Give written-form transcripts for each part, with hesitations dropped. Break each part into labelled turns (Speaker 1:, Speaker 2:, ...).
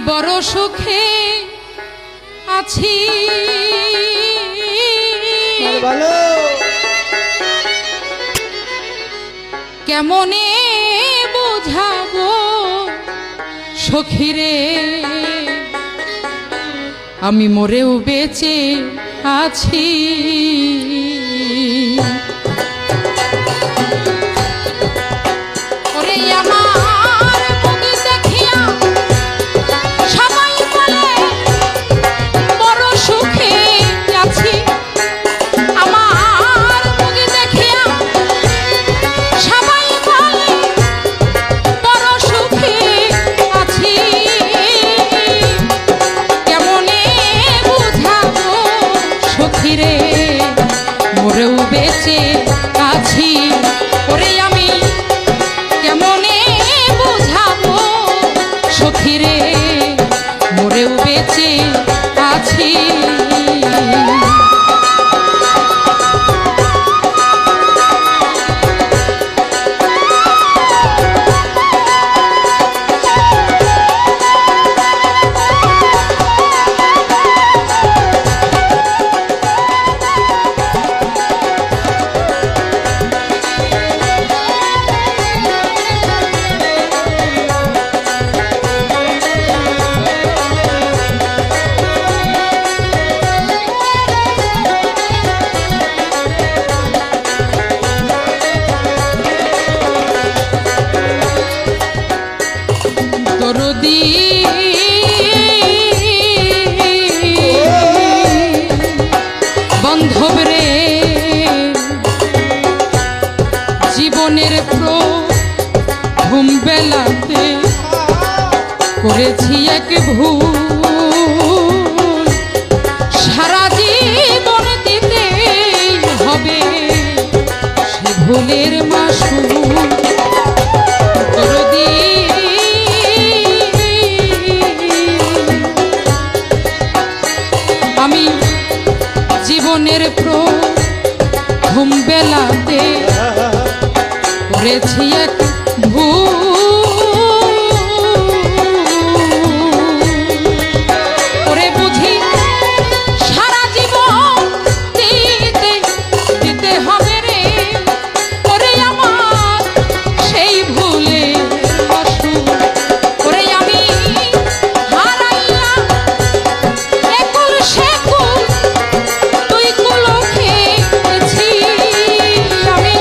Speaker 1: বড় সুখে আছি কেমনে বুঝাবো সখীরে আমি মরেও বেঁচে আছি মরেও বেঁচে আছি ওরে আমি কেমনে বুঝাবো সখীরে মরেও বেঁচে আছি বান্ধব রে জীবনের প্রথম বেলাতে করেছি এক ভুল সারা জীবন দিতে হবে সে ভুলের মাসুল আমি জীবনের প্রথম বেলাতে করেছি এক ভুল করে বুঝি সারা জীবন দিতে দিতে হবে রে করে আমার সেই ভুলে করে আমি হারাইলাম একুল সেকুল তুই কুলো খেয়েছি আমি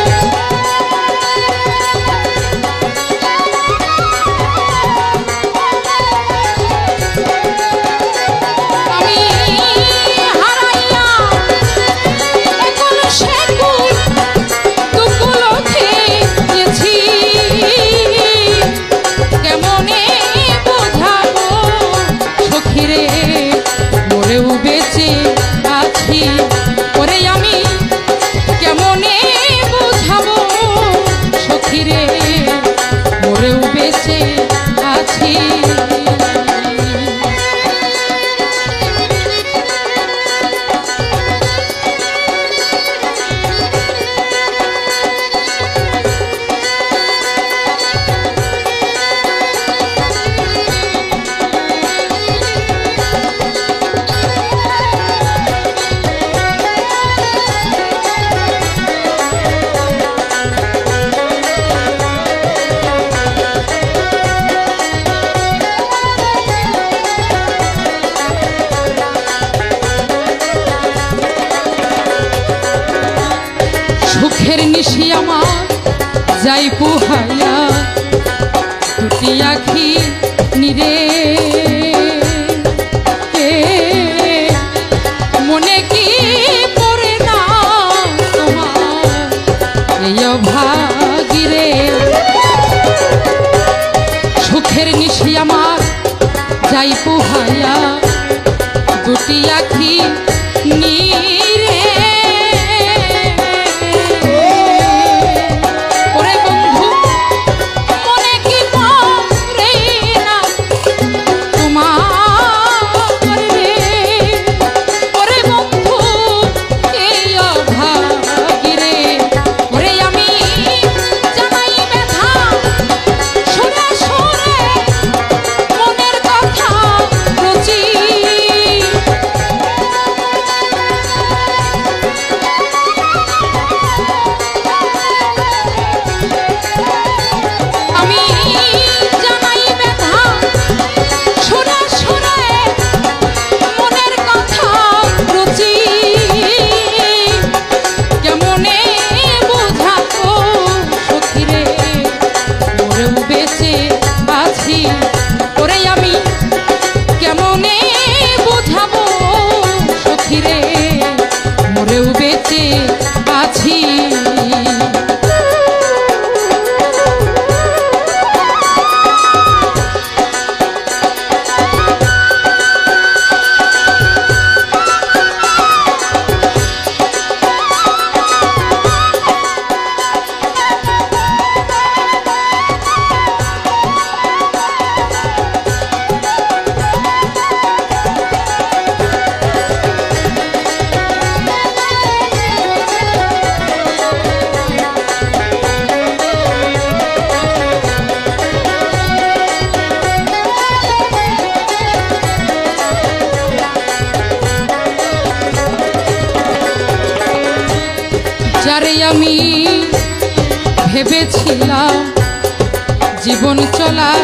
Speaker 1: সুখের নিশি আমার যাই পুহাইয়া দুটি আখি নিরে মনে কি পড়ে না তোমার এই ভাগিরে সুখের নিশি আমার যাই পুহাইয়া দুটি আখি নিরে মনের কথা যারে আমি ভেবেছিলাম জীবন চলার